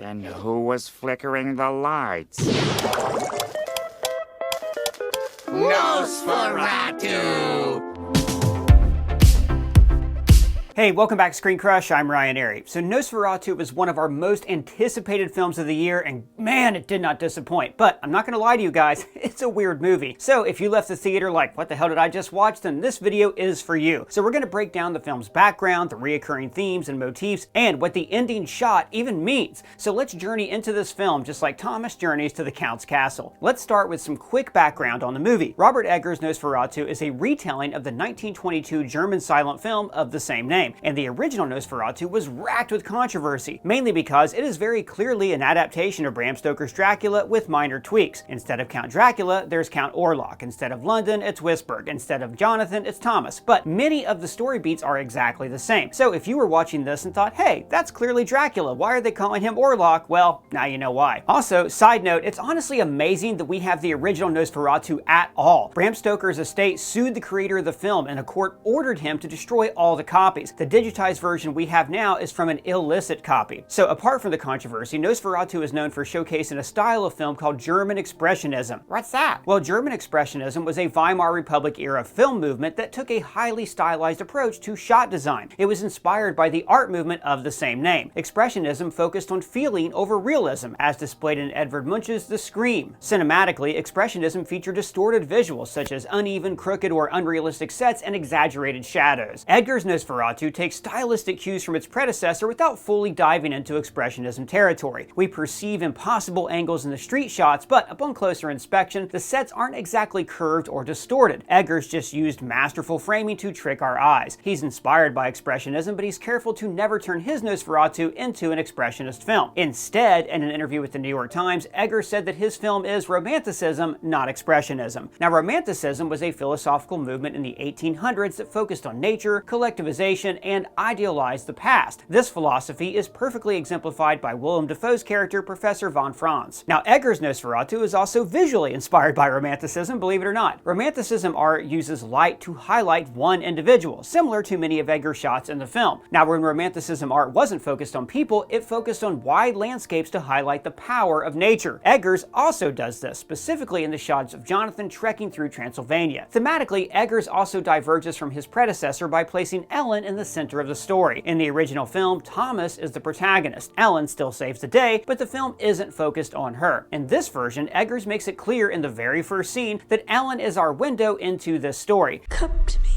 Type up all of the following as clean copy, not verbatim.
Then who was flickering the lights? Nosferatu! Hey, welcome back to ScreenCrush. I'm Ryan Airy. So Nosferatu was one of our most anticipated films of the year, and man, it did not disappoint. But I'm not going to lie to you guys, it's a weird movie. So if you left the theater like, what the hell did I just watch, then this video is for you. So we're going to break down the film's background, the reoccurring themes and motifs, and what the ending shot even means. So let's journey into this film just like Thomas journeys to the Count's castle. Let's start with some quick background on the movie. Robert Eggers' Nosferatu is a retelling of the 1922 German silent film of the same name. And the original Nosferatu was racked with controversy, mainly because it is very clearly an adaptation of Bram Stoker's Dracula with minor tweaks. Instead of Count Dracula, there's Count Orlock. Instead of London, it's Wisburg. Instead of Jonathan, it's Thomas. But many of the story beats are exactly the same. So if you were watching this and thought, hey, that's clearly Dracula, why are they calling him Orlock? Well, now you know why. Also, side note, it's honestly amazing that we have the original Nosferatu at all. Bram Stoker's estate sued the creator of the film, and a court ordered him to destroy all the copies. The digitized version we have now is from an illicit copy. So apart from the controversy, Nosferatu is known for showcasing a style of film called German expressionism. What's that? Well, German expressionism was a Weimar Republic era film movement that took a highly stylized approach to shot design. It was inspired by the art movement of the same name. Expressionism focused on feeling over realism, as displayed in Edvard Munch's The Scream. Cinematically, expressionism featured distorted visuals such as uneven, crooked, or unrealistic sets and exaggerated shadows. Eggers' Nosferatu takes stylistic cues from its predecessor without fully diving into expressionism territory. We perceive impossible angles in the street shots, but upon closer inspection, the sets aren't exactly curved or distorted. Eggers just used masterful framing to trick our eyes. He's inspired by expressionism, but he's careful to never turn his Nosferatu into an expressionist film. Instead, in an interview with the New York Times, Eggers said that his film is romanticism, not expressionism. Now, romanticism was a philosophical movement in the 1800s that focused on nature, collectivization, and idealized the past. This philosophy is perfectly exemplified by Willem Dafoe's character, Professor von Franz. Now, Eggers' Nosferatu is also visually inspired by romanticism, believe it or not. Romanticism art uses light to highlight one individual, similar to many of Eggers' shots in the film. Now, when romanticism art wasn't focused on people, it focused on wide landscapes to highlight the power of nature. Eggers also does this, specifically in the shots of Jonathan trekking through Transylvania. Thematically, Eggers also diverges from his predecessor by placing Ellen in the center of the story. In the original film, Thomas is the protagonist. Ellen still saves the day, but the film isn't focused on her. In this version, Eggers makes it clear in the very first scene that Ellen is our window into this story. Come to me,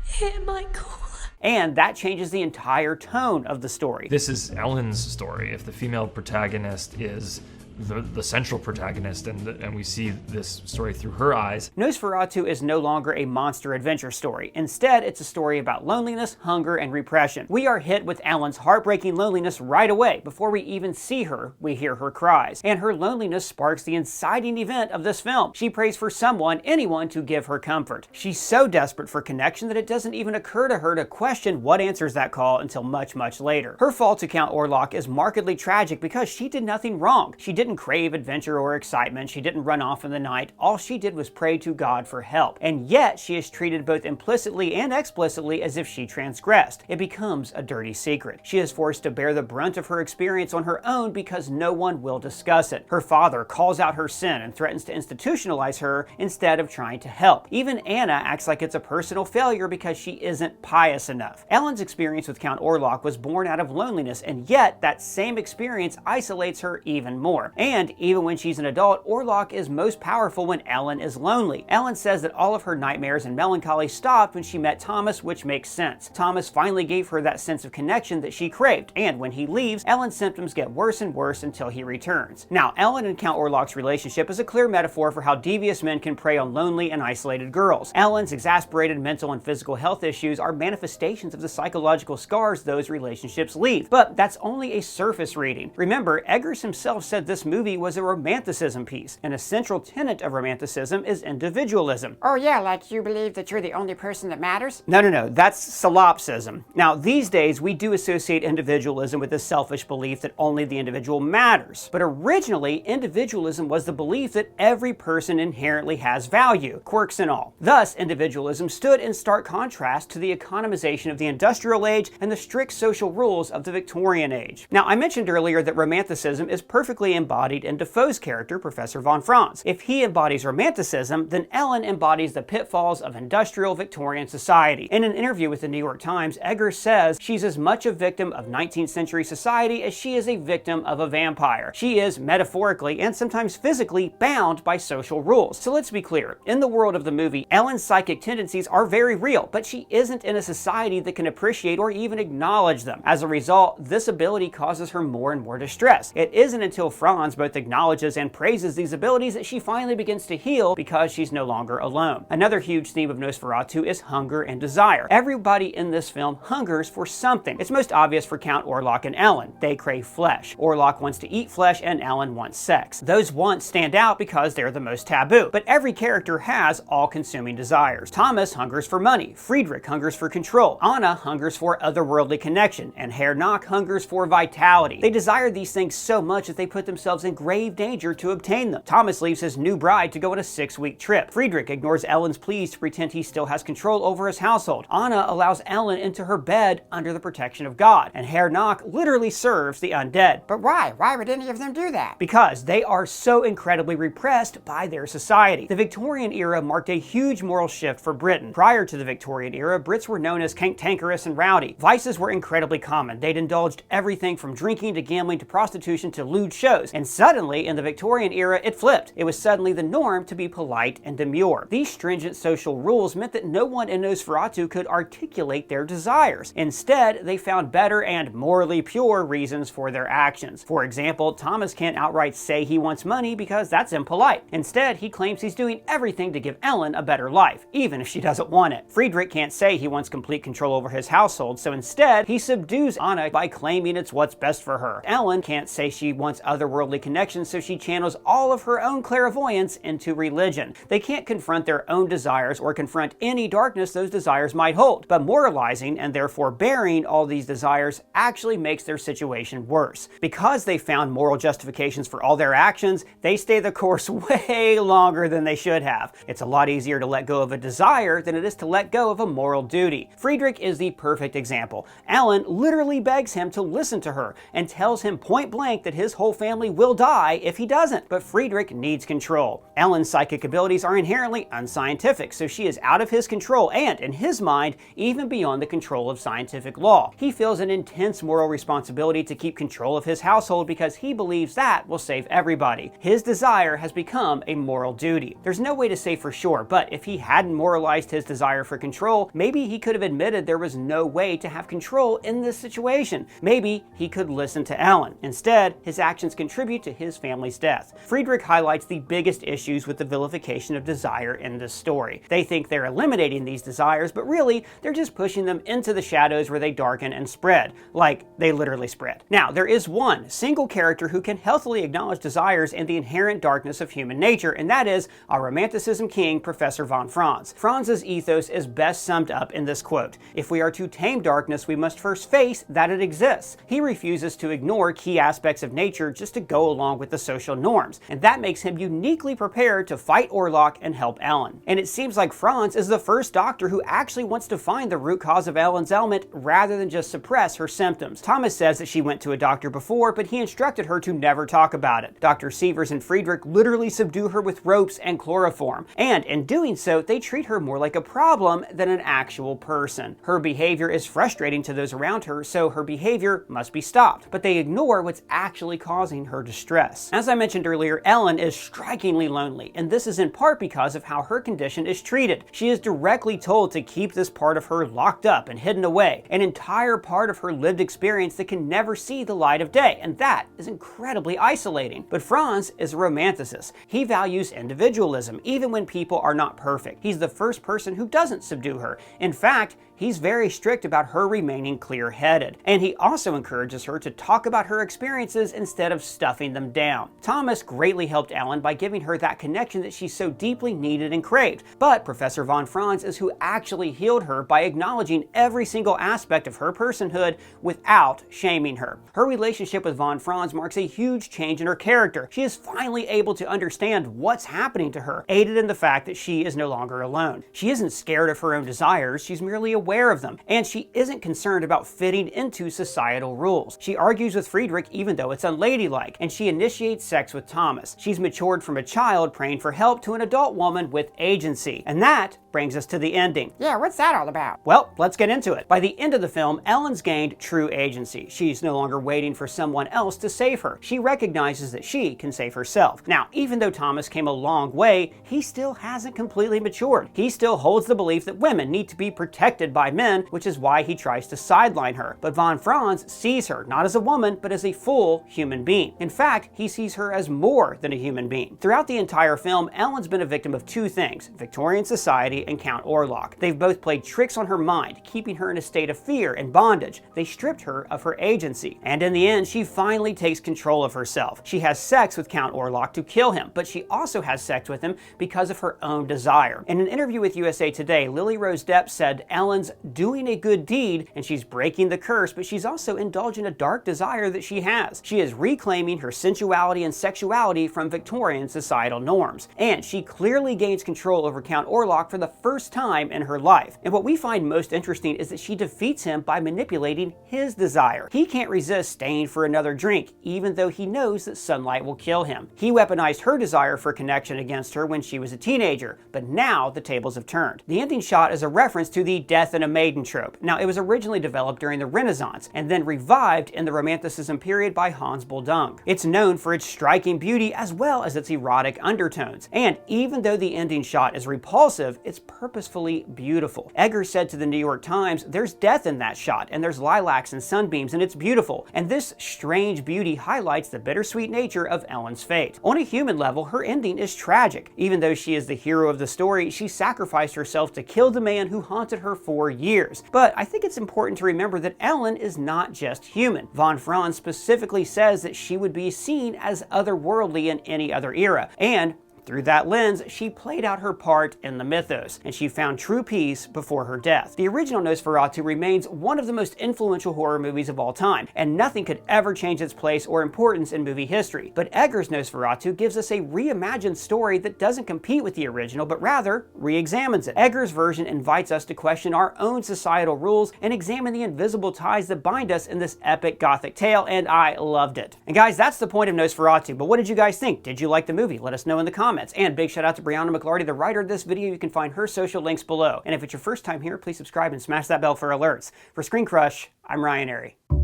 hear my call. And that changes the entire tone of the story. This is Ellen's story. If the female protagonist is the central protagonist, and we see this story through her eyes. Nosferatu is no longer a monster adventure story. Instead, it's a story about loneliness, hunger, and repression. We are hit with Ellen's heartbreaking loneliness right away. Before we even see her, we hear her cries. And her loneliness sparks the inciting event of this film. She prays for someone, anyone, to give her comfort. She's so desperate for connection that it doesn't even occur to her to question what answers that call until much, much later. Her fall to Count Orlock is markedly tragic because she did nothing wrong. She didn't crave adventure or excitement. She didn't run off in the night. All she did was pray to God for help. And yet she is treated both implicitly and explicitly as if she transgressed. It becomes a dirty secret. She is forced to bear the brunt of her experience on her own because no one will discuss it. Her father calls out her sin and threatens to institutionalize her instead of trying to help. Even Anna acts like it's a personal failure because she isn't pious enough. Ellen's experience with Count Orlock was born out of loneliness, and yet that same experience isolates her even more. And even when she's an adult, Orlock is most powerful when Ellen is lonely. Ellen says that all of her nightmares and melancholy stopped when she met Thomas, which makes sense. Thomas finally gave her that sense of connection that she craved, and when he leaves, Ellen's symptoms get worse and worse until he returns. Now, Ellen and Count Orlock's relationship is a clear metaphor for how devious men can prey on lonely and isolated girls. Ellen's exasperated mental and physical health issues are manifestations of the psychological scars those relationships leave. But that's only a surface reading. Remember, Eggers himself said this this movie was a romanticism piece, and a central tenet of romanticism is individualism. Oh yeah, like you believe that you're the only person that matters? No, that's solipsism. Now, these days, we do associate individualism with the selfish belief that only the individual matters. But originally, individualism was the belief that every person inherently has value, quirks and all. Thus, individualism stood in stark contrast to the economization of the industrial age and the strict social rules of the Victorian age. Now, I mentioned earlier that romanticism is perfectly embodied in Defoe's character, Professor von Franz. If he embodies romanticism, then Ellen embodies the pitfalls of industrial Victorian society. In an interview with the New York Times, Eggers says she's as much a victim of 19th century society as she is a victim of a vampire. She is metaphorically and sometimes physically bound by social rules. So let's be clear, in the world of the movie, Ellen's psychic tendencies are very real, but she isn't in a society that can appreciate or even acknowledge them. As a result, this ability causes her more and more distress. It isn't until Franz both acknowledges and praises these abilities that she finally begins to heal because she's no longer alone. Another huge theme of Nosferatu is hunger and desire. Everybody in this film hungers for something. It's most obvious for Count Orlock and Ellen. They crave flesh. Orlock wants to eat flesh and Ellen wants sex. Those wants stand out because they're the most taboo. But every character has all-consuming desires. Thomas hungers for money. Friedrich hungers for control. Anna hungers for otherworldly connection. And Herr Nock hungers for vitality. They desire these things so much that they put themselves in grave danger to obtain them. Thomas leaves his new bride to go on a 6-week trip. Friedrich ignores Ellen's pleas to pretend he still has control over his household. Anna allows Ellen into her bed under the protection of God. And Herr Nock literally serves the undead. But why? Why would any of them do that? Because they are so incredibly repressed by their society. The Victorian era marked a huge moral shift for Britain. Prior to the Victorian era, Brits were known as cantankerous and rowdy. Vices were incredibly common. They'd indulged everything from drinking to gambling to prostitution to lewd shows. And suddenly, in the Victorian era, it flipped. It was suddenly the norm to be polite and demure. These stringent social rules meant that no one in Nosferatu could articulate their desires. Instead, they found better and morally pure reasons for their actions. For example, Thomas can't outright say he wants money because that's impolite. Instead, he claims he's doing everything to give Ellen a better life, even if she doesn't want it. Friedrich can't say he wants complete control over his household, so instead, he subdues Anna by claiming it's what's best for her. Ellen can't say she wants otherworldly connections, so she channels all of her own clairvoyance into religion. They can't confront their own desires or confront any darkness those desires might hold, but moralizing and therefore bearing all these desires actually makes their situation worse. Because they found moral justifications for all their actions, they stay the course way longer than they should have. It's a lot easier to let go of a desire than it is to let go of a moral duty. Friedrich is the perfect example. Ellen literally begs him to listen to her and tells him point blank that his whole family will die if he doesn't. But Friedrich needs control. Ellen's psychic abilities are inherently unscientific, so she is out of his control and, in his mind, even beyond the control of scientific law. He feels an intense moral responsibility to keep control of his household because he believes that will save everybody. His desire has become a moral duty. There's no way to say for sure, but if he hadn't moralized his desire for control, maybe he could have admitted there was no way to have control in this situation. Maybe he could listen to Ellen. Instead, his actions contribute to his family's death. Friedrich highlights the biggest issues with the vilification of desire in this story. They think they're eliminating these desires, but really, they're just pushing them into the shadows where they darken and spread. Like, they literally spread. Now, there is one single character who can healthily acknowledge desires and the inherent darkness of human nature, and that is our romanticism king, Professor von Franz. Franz's ethos is best summed up in this quote: "If we are to tame darkness, we must first face that it exists." He refuses to ignore key aspects of nature just to go along with the social norms, and that makes him uniquely prepared to fight Orlock and help Ellen. And it seems like Franz is the first doctor who actually wants to find the root cause of Ellen's ailment rather than just suppress her symptoms. Thomas says that she went to a doctor before, but he instructed her to never talk about it. Dr. Sievers and Friedrich literally subdue her with ropes and chloroform, and in doing so, they treat her more like a problem than an actual person. Her behavior is frustrating to those around her, so her behavior must be stopped, but they ignore what's actually causing her distress. As I mentioned earlier, Ellen is strikingly lonely, and this is in part because of how her condition is treated. She is directly told to keep this part of her locked up and hidden away, an entire part of her lived experience that can never see the light of day, and that is incredibly isolating. But Franz is a romanticist. He values individualism, even when people are not perfect. He's the first person who doesn't subdue her. In fact, he's very strict about her remaining clear-headed. And he also encourages her to talk about her experiences instead of stuffing them down. Thomas greatly helped Ellen by giving her that connection that she so deeply needed and craved. But Professor von Franz is who actually healed her by acknowledging every single aspect of her personhood without shaming her. Her relationship with von Franz marks a huge change in her character. She is finally able to understand what's happening to her, aided in the fact that she is no longer alone. She isn't scared of her own desires, she's merely aware of them, and she isn't concerned about fitting into societal rules. She argues with Friedrich even though it's unladylike, and she initiates sex with Thomas. She's matured from a child praying for help to an adult woman with agency. And that brings us to the ending. Yeah, what's that all about? Well, let's get into it. By the end of the film, Ellen's gained true agency. She's no longer waiting for someone else to save her. She recognizes that she can save herself. Now, even though Thomas came a long way, he still hasn't completely matured. He still holds the belief that women need to be protected by men, which is why he tries to sideline her. But von Franz sees her not as a woman, but as a full human being. In fact, he sees her as more than a human being. Throughout the entire film, Ellen's been a victim of two things: Victorian society and Count Orlock. They've both played tricks on her mind, keeping her in a state of fear and bondage. They stripped her of her agency. And in the end, she finally takes control of herself. She has sex with Count Orlock to kill him, but she also has sex with him because of her own desire. In an interview with USA Today, Lily Rose Depp said Ellen's doing a good deed and she's breaking the curse, but she's also indulging a dark desire that she has. She is reclaiming her sensuality and sexuality from Victorian societal norms. And she clearly gains control over Count Orlock for the first time in her life. And what we find most interesting is that she defeats him by manipulating his desire. He can't resist staying for another drink, even though he knows that sunlight will kill him. He weaponized her desire for connection against her when she was a teenager, but now the tables have turned. The ending shot is a reference to the death in a maiden trope. Now, it was originally developed during the Renaissance and then revived in the Romanticism period by Hans Boldung. It's known for its striking beauty as well as its erotic undertones. And even though the ending shot is repulsive, it's purposefully beautiful. Eggers said to the New York Times, "There's death in that shot, and there's lilacs and sunbeams, and it's beautiful. And this strange beauty highlights the bittersweet nature of Ellen's fate." On a human level, her ending is tragic. Even though she is the hero of the story, she sacrificed herself to kill the man who haunted her for years. But I think it's important to remember that Ellen is not just human. Von Franz specifically says that she would be seen as otherworldly in any other era, and through that lens, she played out her part in the mythos, and she found true peace before her death. The original Nosferatu remains one of the most influential horror movies of all time, and nothing could ever change its place or importance in movie history. But Eggers' Nosferatu gives us a reimagined story that doesn't compete with the original, but rather re-examines it. Eggers' version invites us to question our own societal rules and examine the invisible ties that bind us in this epic gothic tale, and I loved it. And guys, that's the point of Nosferatu, but what did you guys think? Did you like the movie? Let us know in the comments. And big shout out to Brianna McLarty, the writer of this video. You can find her social links below. And if it's your first time here, please subscribe and smash that bell for alerts. For ScreenCrush, I'm Ryan Airy.